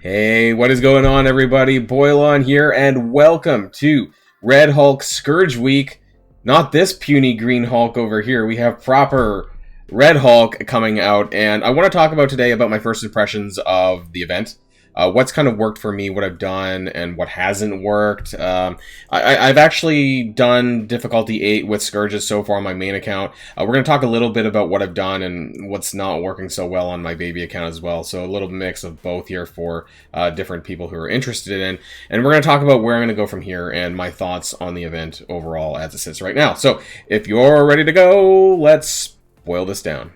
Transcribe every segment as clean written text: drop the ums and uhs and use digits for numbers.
Hey, what is going on, everybody? Boilon here, and welcome to Red Hulk Scourge Week. Not this puny green Hulk over here. We have proper Red Hulk coming out, and I want to talk about today about my first impressions of the event. What's kind of worked for me, what I've done, and what hasn't worked. I've actually done difficulty 8 with Scourges so far on my main account. We're going to talk a little bit about what I've done and what's not working so well on my baby account as well. So a little mix of both here for different people who are interested in. And we're going to talk about where I'm going to go from here and my thoughts on the event overall as it sits right now. So if you're ready to go, let's boil this down.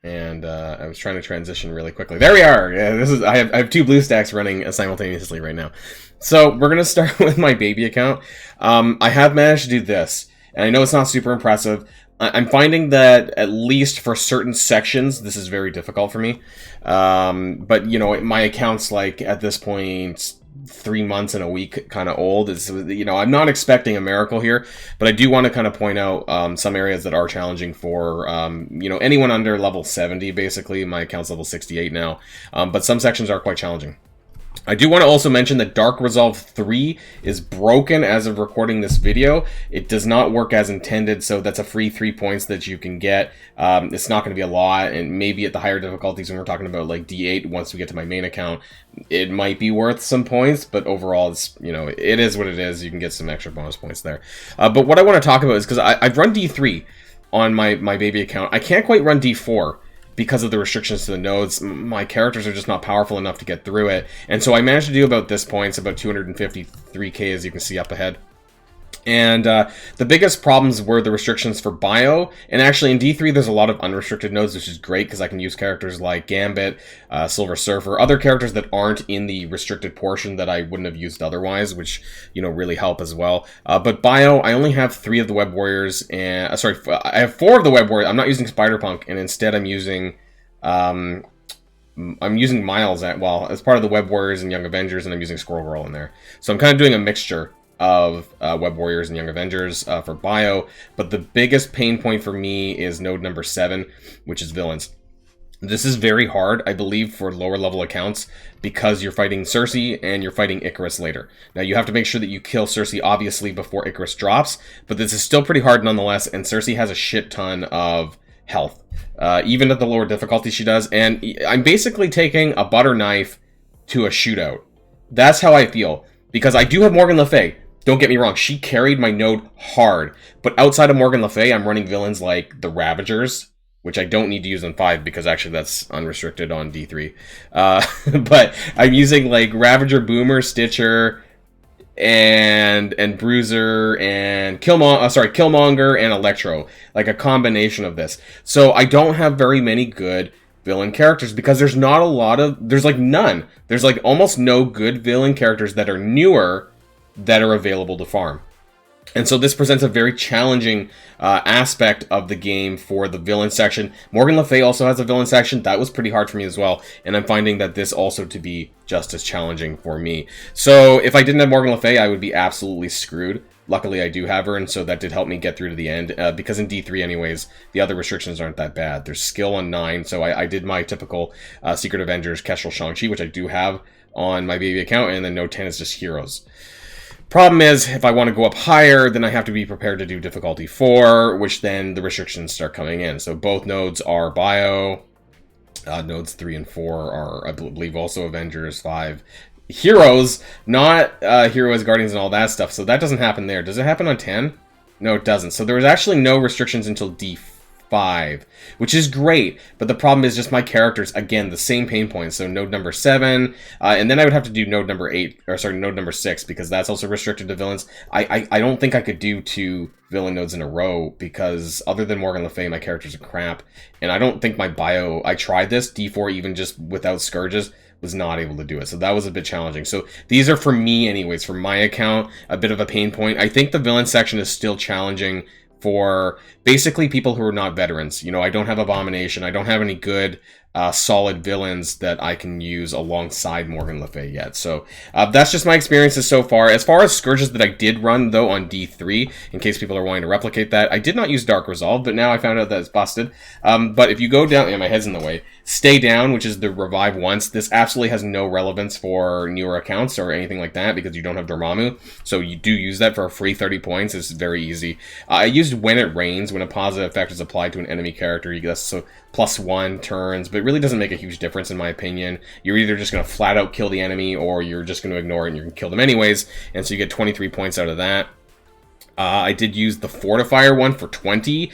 And I was trying to transition really quickly. There we are. Yeah, this is. I have two BlueStacks running simultaneously right now. So we're gonna start with my baby account. I have managed to do this, and I know it's not super impressive. I'm finding that at least for certain sections, this is very difficult for me. But you know, my account's like at this point 3 months and a week kind of old. It's, you know, I'm not expecting a miracle here, but I do want to kind of point out some areas that are challenging for you know, anyone under level 70. Basically, my account's level 68 now, but some sections are quite challenging. I do want to also mention that Dark Resolve 3 is broken as of recording this video. It does not work as intended, so that's a free 3 points that you can get. It's not going to be a lot, and maybe at the higher difficulties when we're talking about like D8, once we get to my main account, it might be worth some points, but overall, it's, you know, it is what it is. You can get some extra bonus points there. But what I want to talk about is, because I've run D3 on my baby account, I can't quite run D4. Because of the restrictions to the nodes, my characters are just not powerful enough to get through it. And so I managed to do about this points, about 253k, as you can see up ahead. And the biggest problems were the restrictions for bio. And actually in D3 there's a lot of unrestricted nodes, which is great because I can use characters like Gambit, Silver Surfer, other characters that aren't in the restricted portion that I wouldn't have used otherwise, which, you know, really help as well. But bio, I only have 3 of the Web Warriors, and sorry, I have 4 of the Web Warriors. I'm not using Spider-Punk, and instead I'm using Miles as part of the Web Warriors and Young Avengers, and I'm using Squirrel Girl in there. So I'm kind of doing a mixture of Web Warriors and Young Avengers for bio, but the biggest pain point for me is node number 7, which is villains. This is very hard, I believe, for lower level accounts because you're fighting Cersei and you're fighting Icarus later. Now you have to make sure that you kill Cersei obviously before Icarus drops, but this is still pretty hard nonetheless, and Cersei has a shit ton of health. Even at the lower difficulty she does, and I'm basically taking a butter knife to a shootout. That's how I feel, because I do have Morgan Le Fay. Don't get me wrong, she carried my node hard, but outside of Morgan Le Fay, I'm running villains like the Ravagers, which I don't need to use on 5 because actually that's unrestricted on D3. But I'm using like Ravager, Boomer, Stitcher, and Bruiser, and Killmonger and Electro, like a combination of this. So I don't have very many good villain characters because there's not a lot of, there's like none. There's like almost no good villain characters that are newer that are available to farm. And so this presents a very challenging aspect of the game for the villain section. Morgan Le Fay also has a villain section. That was pretty hard for me as well, and I'm finding that this also to be just as challenging for me. So if I didn't have Morgan Le Fay, I would be absolutely screwed. Luckily, I do have her, and so that did help me get through to the end, because in D3 anyways, the other restrictions aren't that bad. There's skill on 9, so I did my typical Secret Avengers, Kestrel, Shang-Chi, which I do have on my baby account, and then node 10 is just heroes. Problem is, if I want to go up higher, then I have to be prepared to do difficulty 4, which then the restrictions start coming in. So both nodes are bio. Nodes 3 and 4 are, I believe, also Avengers. 5. Heroes, not Heroes, Guardians, and all that stuff. So that doesn't happen there. Does it happen on 10? No, it doesn't. So there was actually no restrictions until D5, which is great, but the problem is just my characters, again, the same pain points. So node number 7, and then I would have to do node number 8, or sorry, node number 6, because that's also restricted to villains. I don't think I could do 2 villain nodes in a row, because other than Morgan Le Fay, my characters are crap, and I don't think my bio, I tried this, D4 even just without Scourges, was not able to do it. So that was a bit challenging. So these are, for me anyways, for my account, a bit of a pain point. I think the villain section is still challenging for basically people who are not veterans. You know, I don't have Abomination. I don't have any good solid villains that I can use alongside Morgan Le Fay yet. So that's just my experiences so far. As far as Scourges that I did run, though, on D3, in case people are wanting to replicate that, I did not use Dark Resolve, but now I found out that it's busted. But if you go down... Yeah, my head's in the way. Stay Down, which is the revive once. This absolutely has no relevance for newer accounts or anything like that because you don't have Dormammu. So you do use that for a free 30 points. It's very easy. I used When It Rains. When a positive effect is applied to an enemy character, you get so +1 turns, but it really doesn't make a huge difference in my opinion. You're either just going to flat out kill the enemy or you're just going to ignore it and you can kill them anyways. And so you get 23 points out of that. I did use the Fortifier one for 20.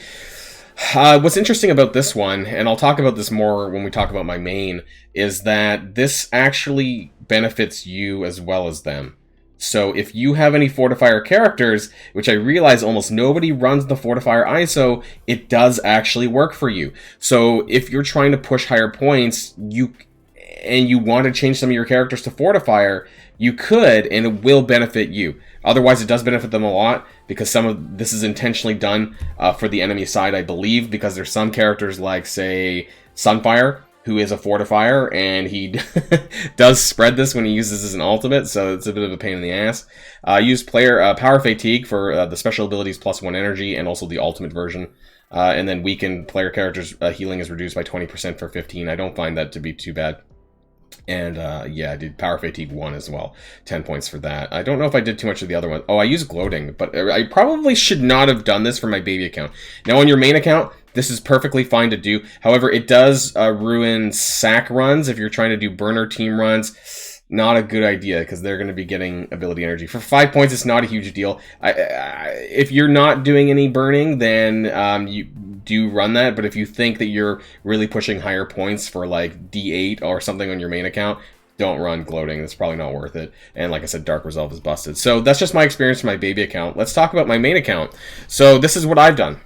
What's interesting about this one, and I'll talk about this more when we talk about my main, is that this actually benefits you as well as them. So if you have any Fortifier characters, which I realize almost nobody runs the Fortifier ISO, it does actually work for you. So if you're trying to push higher points, you want to change some of your characters to Fortifier, you could, and it will benefit you. Otherwise, it does benefit them a lot, because some of this is intentionally done for the enemy side, I believe, because there's some characters like, say, Sunfire, who is a Fortifier, and he does spread this when he uses as an ultimate, so it's a bit of a pain in the ass. Use Power Fatigue for the special abilities +1 energy, and also the ultimate version. And then weakened player characters' healing is reduced by 20% for 15. I don't find that to be too bad. And yeah, I did Power Fatigue 1 as well. 10 points for that. I don't know if I did too much of the other one. Oh, I used Gloating, but I probably should not have done this for my baby account. Now, on your main account, this is perfectly fine to do. However, it does ruin sack runs if you're trying to do burner team runs. Not a good idea, because they're going to be getting ability energy. For 5 points, it's not a huge deal. If you're not doing any burning, then you do run that. But if you think that you're really pushing higher points for like D8 or something on your main account, don't run Gloating. It's probably not worth it. And like I said, Dark Resolve is busted. So that's just my experience for my baby account. Let's talk about my main account. So this is what I've done.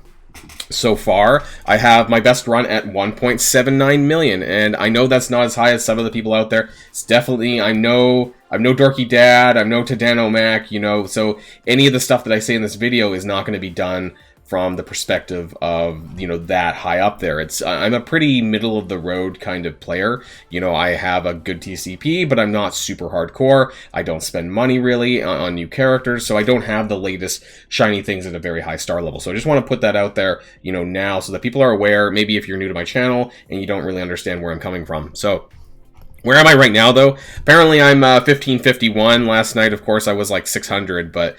So far, I have my best run at 1.79 million, and I know that's not as high as some of the people out there. It's definitely, I'm no Dorky Dad, I'm no Tadano Mac, you know, so any of the stuff that I say in this video is not going to be done from the perspective of, you know, that high up there. I'm a pretty middle of the road kind of player. You know, I have a good TCP, but I'm not super hardcore. I don't spend money really on new characters, so I don't have the latest shiny things at a very high star level. So I just want to put that out there, you know, now so that people are aware, maybe if you're new to my channel and you don't really understand where I'm coming from. So where am I right now, though? Apparently I'm 1551. Last night, of course, I was like 600, but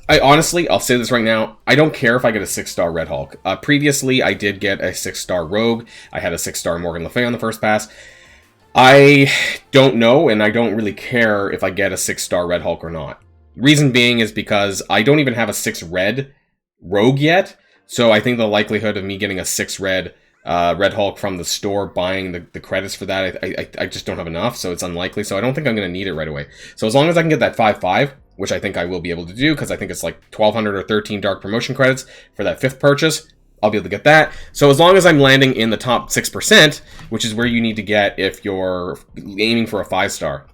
I honestly, I'll say this right now, I don't care if I get a 6-star Red Hulk. Previously, I did get a 6-star Rogue. I had a 6-star Morgan Le Fay on the first pass. I don't know, and I don't really care if I get a 6-star Red Hulk or not. Reason being is because I don't even have a 6-red Rogue yet, so I think the likelihood of me getting a 6-red Red Hulk from the store, buying the credits for that, I just don't have enough, so it's unlikely, so I don't think I'm going to need it right away. So as long as I can get that 5-5, which I think I will be able to do, because I think it's like 1,200 or 13 Dark Promotion credits for that 5th purchase, I'll be able to get that. So as long as I'm landing in the top 6%, which is where you need to get if you're aiming for a 5-star.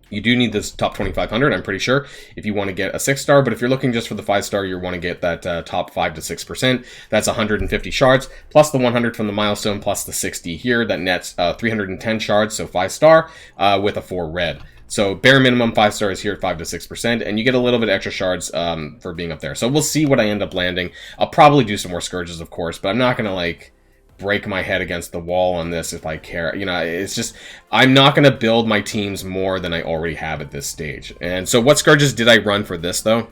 You do need this top 2,500, I'm pretty sure, if you want to get a 6-star, but if you're looking just for the 5-star, you want to get that top 5 to 6%. That's 150 shards, plus the 100 from the milestone, plus the 60 here. That nets 310 shards, so 5-star, with a 4 red. So bare minimum 5 stars here at 5 to 6%, and you get a little bit extra shards for being up there. So we'll see what I end up landing. I'll probably do some more Scourges, of course, but I'm not going to, like, break my head against the wall on this if I care. You know, it's just, I'm not going to build my teams more than I already have at this stage. And so what Scourges did I run for this, though?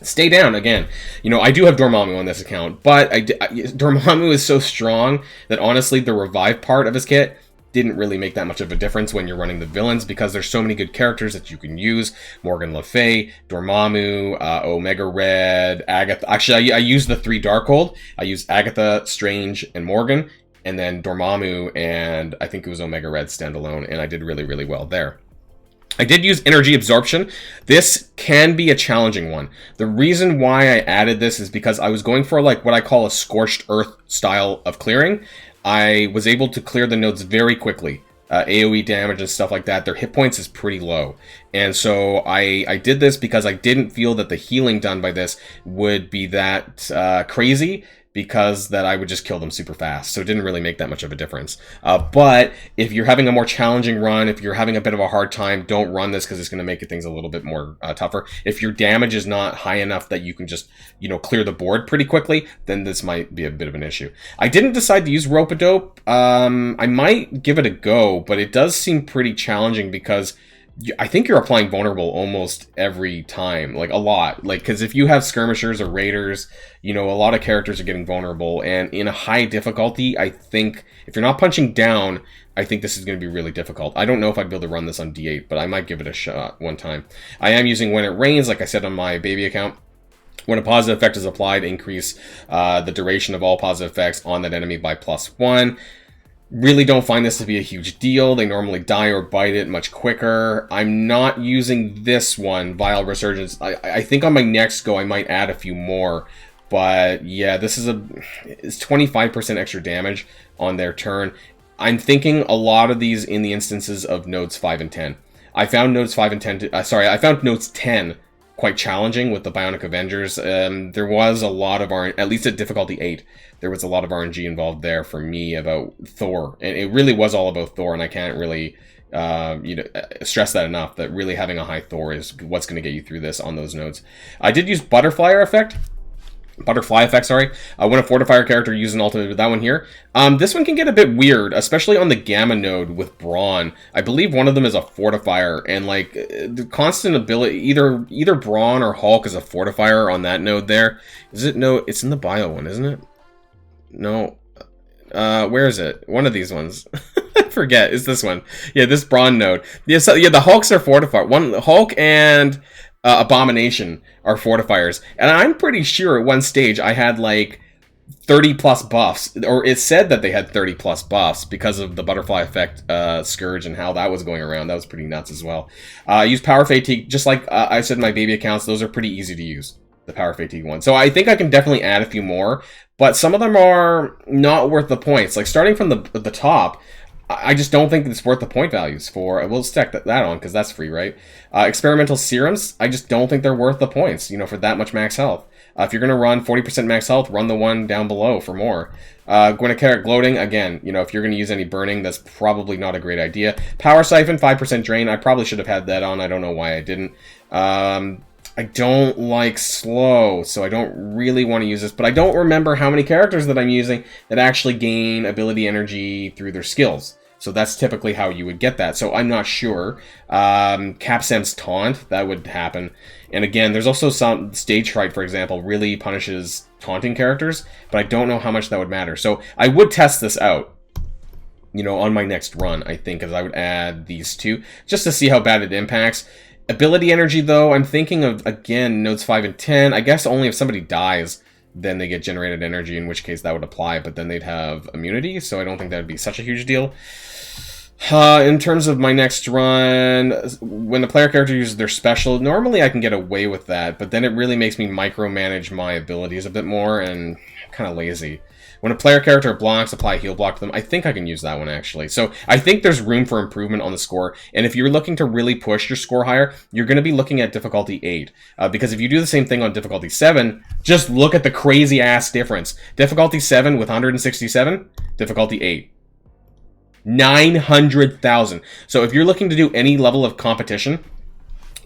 Stay Down, again. You know, I do have Dormammu on this account, but Dormammu is so strong that, honestly, the revive part of his kit didn't really make that much of a difference when you're running the villains, because there's so many good characters that you can use. Morgan Le Fay, Dormammu, Omega Red, Agatha. Actually, I used the 3 Darkhold. I used Agatha, Strange, and Morgan, and then Dormammu, and I think it was Omega Red standalone, and I did really, really well there. I did use Energy Absorption. This can be a challenging one. The reason why I added this is because I was going for like what I call a Scorched Earth style of clearing. I was able to clear the nodes very quickly. AoE damage and stuff like that, their hit points is pretty low. And so I did this because I didn't feel that the healing done by this would be that crazy, because that I would just kill them super fast. So it didn't really make that much of a difference. But if you're having a more challenging run, if you're having a bit of a hard time, don't run this because it's going to make things a little bit more tougher. If your damage is not high enough that you can just, clear the board pretty quickly, then this might be a bit of an issue. I didn't decide to use Rope-a-Dope. I might give it a go, but it does seem pretty challenging because I think you're applying vulnerable almost every time, like a lot. Like, because if you have skirmishers or raiders, a lot of characters are getting vulnerable, and in a high difficulty, I think if you're not punching down, I think this is going to be really difficult. I don't know if I'd be able to run this on D8, but I might give it a shot one time. I am using When It Rains, like I said on my baby account. When a positive effect is applied, increase the duration of all positive effects on that enemy by +1. Really don't find this to be a huge deal. They normally die or bite it much quicker. I'm not using this one, Vile Resurgence. I think on my next go I might add a few more. But yeah, this is it's 25% extra damage on their turn. I'm thinking a lot of these in the instances of nodes 5 and 10. I found nodes 5 and 10, I found nodes 10 quite challenging with the Bionic Avengers. There was a lot of at least at difficulty 8, there was a lot of RNG involved there for me about Thor. And it really was all about Thor, and I can't really stress that enough, that really having a high Thor is what's going to get you through this on those nodes. I did use Butterfly effect, when a Fortifier character uses an ultimate with that one here. This one can get a bit weird, especially on the Gamma node with Brawn. I believe one of them is a Fortifier, and like the constant ability, either Brawn or Hulk is a Fortifier on that node there. Is it? No, it's in the bio one, isn't it? No. Where is it? One of these ones. I forget. It's this one. Yeah, this Brawn node. Yeah, so, yeah, the Hulks are Fortifier. Hulk and Abomination are Fortifiers. And I'm pretty sure at one stage I had like 30 plus buffs, or it said that they had 30 plus buffs because of the Butterfly effect Scourge and how that was going around. That was pretty nuts as well. I used Power Fatigue, just like I said in my baby accounts. Those are pretty easy to use, the Power Fatigue one. So I think I can definitely add a few more, but some of them are not worth the points. Like starting from the top, I just don't think it's worth the point values for. We'll stack that on because that's free, right? Experimental Serums, I just don't think they're worth the points, for that much max health. If you're going to run 40% max health, run the one down below for more. Gwynnett Gloating, again, if you're going to use any burning, that's probably not a great idea. Power Siphon, 5% drain. I probably should have had that on. I don't know why I didn't. I don't like slow, so I don't really want to use this, but I don't remember how many characters that I'm using that actually gain ability energy through their skills. So that's typically how you would get that. So I'm not sure. Capsam's Taunt, that would happen. And again, there's also some Stage Fright, for example, really punishes taunting characters, but I don't know how much that would matter. So I would test this out, on my next run, I think, as I would add these two, just to see how bad it impacts. Ability energy, though, I'm thinking of, again, nodes 5 and 10. I guess only if somebody dies, then they get generated energy, in which case that would apply, but then they'd have immunity, so I don't think that would be such a huge deal. In terms of my next run, when the player character uses their special, normally I can get away with that, but then it really makes me micromanage my abilities a bit more, and I'm kind of lazy. When a player character blocks, apply a heal block to them. I think I can use that one, actually. So I think there's room for improvement on the score. And if you're looking to really push your score higher, you're going to be looking at difficulty 8. Because if you do the same thing on difficulty 7, just look at the crazy-ass difference. Difficulty 7 with 167, difficulty 8. 900,000. So if you're looking to do any level of competition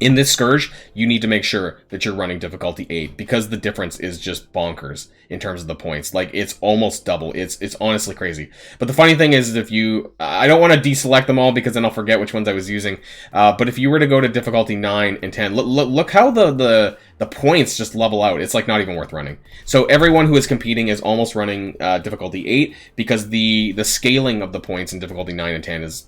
in this Scourge, you need to make sure that you're running difficulty 8, because the difference is just bonkers in terms of the points. Like, it's almost double. It's honestly crazy. But the funny thing is, if you... I don't want to deselect them all, because then I'll forget which ones I was using. But if you were to go to difficulty 9 and 10, look how the points just level out. It's like not even worth running. So everyone who is competing is almost running difficulty 8, because the scaling of the points in difficulty 9 and 10 is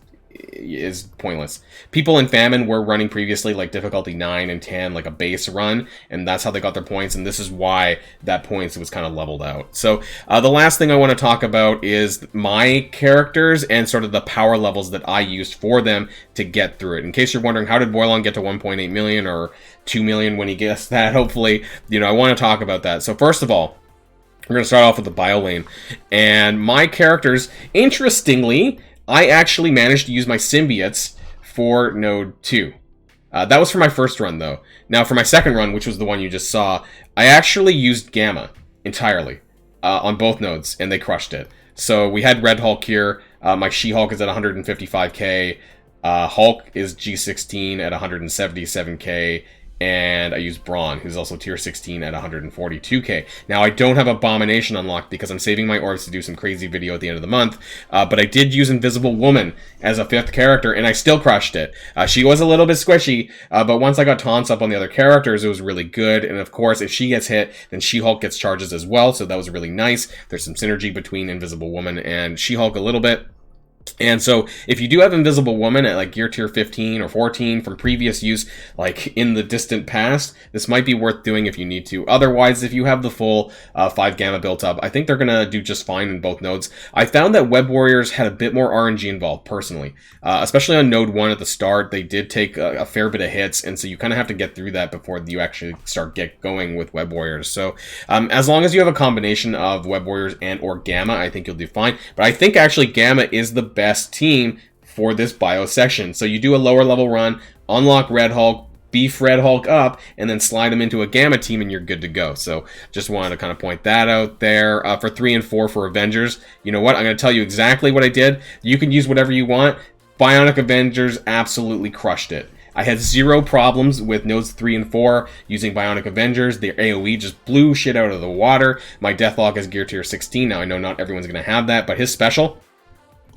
pointless. People in Famine were running previously like difficulty 9 and 10, like a base run, and that's how they got their points, and this is why that points was kind of leveled out. So the last thing I want to talk about is my characters and sort of the power levels that I used for them to get through it. In case you're wondering, how did Boilon get to 1.8 million or 2 million when he guessed that? Hopefully, I want to talk about that. So first of all, we're going to start off with the bio lane, and my characters, interestingly, I actually managed to use my symbiotes for Node 2. That was for my first run, though. Now, for my second run, which was the one you just saw, I actually used Gamma entirely. on both nodes, and they crushed it. So we had Red Hulk here. My She-Hulk is at 155k. Hulk is G16 at 177k. And I use Brawn, who's also tier 16 at 142k. Now, I don't have Abomination unlocked because I'm saving my orbs to do some crazy video at the end of the month, but I did use Invisible Woman as a 5th character, and I still crushed it. She was a little bit squishy, but once I got taunts up on the other characters, it was really good, and of course, if she gets hit, then She-Hulk gets charges as well, so that was really nice. There's some synergy between Invisible Woman and She-Hulk a little bit. And so, if you do have Invisible Woman at like gear tier 15 or 14 from previous use, like in the distant past, this might be worth doing if you need to. Otherwise, if you have the full 5 Gamma built up, I think they're going to do just fine in both nodes. I found that Web Warriors had a bit more RNG involved, personally. Especially on node 1 at the start, they did take a fair bit of hits, and so you kind of have to get through that before you actually get going with Web Warriors. So, as long as you have a combination of Web Warriors and or Gamma, I think you'll do fine. But I think actually Gamma is the best team for this bio section. So you do a lower level run, unlock Red Hulk, beef Red Hulk up, and then slide him into a Gamma team and you're good to go. So just wanted to kind of point that out there. For 3 and 4 for Avengers, you know what? I'm going to tell you exactly what I did. You can use whatever you want. Bionic Avengers absolutely crushed it. I had 0 problems with nodes 3 and 4 using Bionic Avengers. Their AoE just blew shit out of the water. My Deathlock is gear tier 16. Now I know not everyone's going to have that, but his special,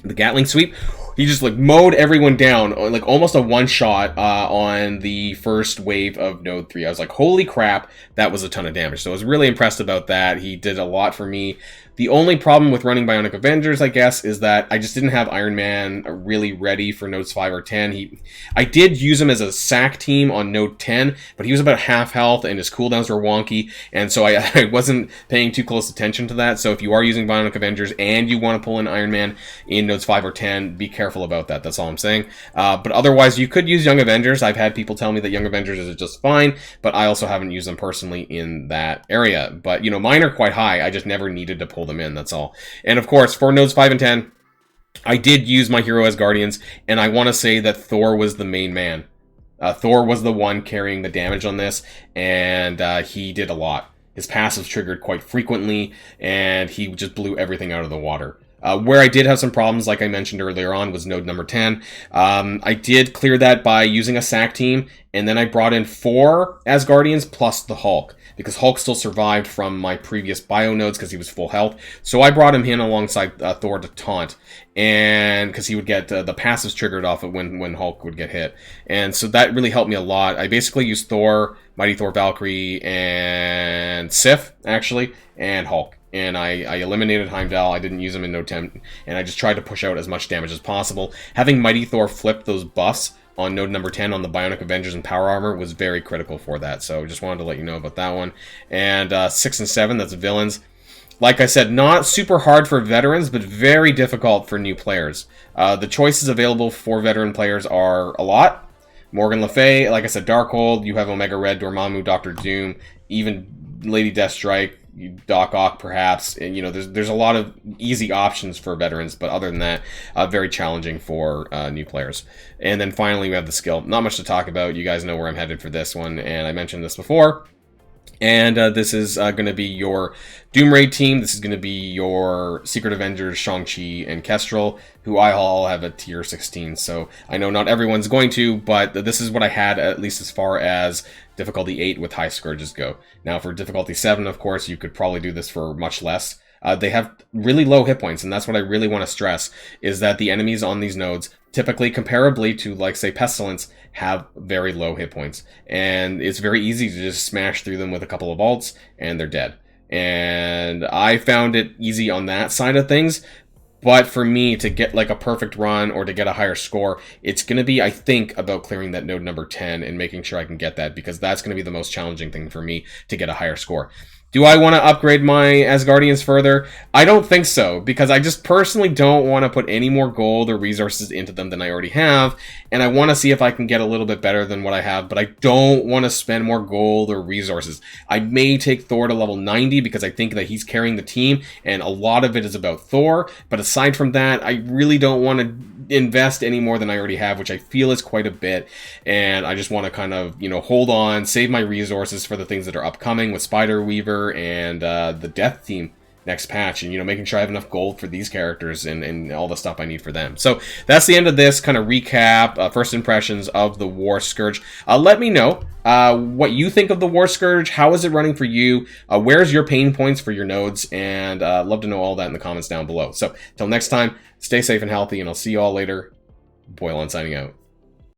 the Gatling Sweep, he just like mowed everyone down, like almost a one-shot on the first wave of node 3. I was like, holy crap, that was a ton of damage. So I was really impressed about that. He did a lot for me. The only problem with running Bionic Avengers, I guess, is that I just didn't have Iron Man really ready for nodes 5 or 10. I did use him as a sack team on node 10, but he was about half health and his cooldowns were wonky, and so I wasn't paying too close attention to that. So if you are using Bionic Avengers and you want to pull in Iron Man in nodes 5 or 10, be careful about that. That's all I'm saying. But otherwise, you could use Young Avengers. I've had people tell me that Young Avengers is just fine, but I also haven't used them personally in that area. But, you know, mine are quite high. I just never needed to pull them in, that's all. And of course, for nodes 5 and 10, I did use my hero as Guardians, and I want to say that Thor was the main man. Thor was the one carrying the damage on this, and he did a lot. His passives triggered quite frequently, and he just blew everything out of the water. Where I did have some problems, like I mentioned earlier on, was node number 10. I did clear that by using a sack team, and then I brought in 4 Asgardians plus the Hulk, because Hulk still survived from my previous bio nodes because he was full health. So I brought him in alongside Thor to taunt, and because he would get the passives triggered off of when Hulk would get hit. And so that really helped me a lot. I basically used Thor, Mighty Thor Valkyrie, and Sif, actually, and Hulk. And I eliminated Heimdall. I didn't use him in node 10, and I just tried to push out as much damage as possible. Having Mighty Thor flip those buffs on node number 10 on the Bionic Avengers and Power Armor was very critical for that. So just wanted to let you know about that one. And 6 and 7, that's villains. Like I said, not super hard for veterans, but very difficult for new players. The choices available for veteran players are a lot. Morgan Le Fay, like I said, Darkhold, you have Omega Red, Dormammu, Doctor Doom, even Lady Deathstrike, Doc Ock perhaps, and you know there's a lot of easy options for veterans, but other than that, very challenging for new players. And then finally we have the skill. Not much to talk about. You guys know where I'm headed for this one, and I mentioned this before. And this is going to be your Doom Raid team. This is going to be your Secret Avengers, Shang-Chi, and Kestrel, who I all have a tier 16. So I know not everyone's going to, but this is what I had, at least as far as difficulty 8 with high Scourges go. Now for difficulty 7, of course, you could probably do this for much less. They have really low hit points, and that's what I really want to stress, is that the enemies on these nodes, typically comparably to, like, say, Pestilence, have very low hit points. And it's very easy to just smash through them with a couple of ults, and they're dead. And I found it easy on that side of things, but for me to get, like, a perfect run or to get a higher score, it's going to be, I think, about clearing that node number 10 and making sure I can get that, because that's going to be the most challenging thing for me to get a higher score. Do I want to upgrade my Asgardians further? I don't think so, because I just personally don't want to put any more gold or resources into them than I already have, and I want to see if I can get a little bit better than what I have, but I don't want to spend more gold or resources. I may take Thor to level 90 because I think that he's carrying the team, and a lot of it is about Thor, but aside from that, I really don't want to invest any more than I already have, which I feel is quite a bit, and I just want to kind of, you know, hold on, save my resources for the things that are upcoming with Spider Weaver and the Death team next patch, and, you know, making sure I have enough gold for these characters and all the stuff I need for them. So that's the end of this kind of recap, first impressions of the War Scourge. Let me know what you think of the War Scourge. How is it running for you? Where's your pain points for your nodes? And love to know all that in the comments down below. So till next time, stay safe and healthy, and I'll see you all later. Boilon signing out.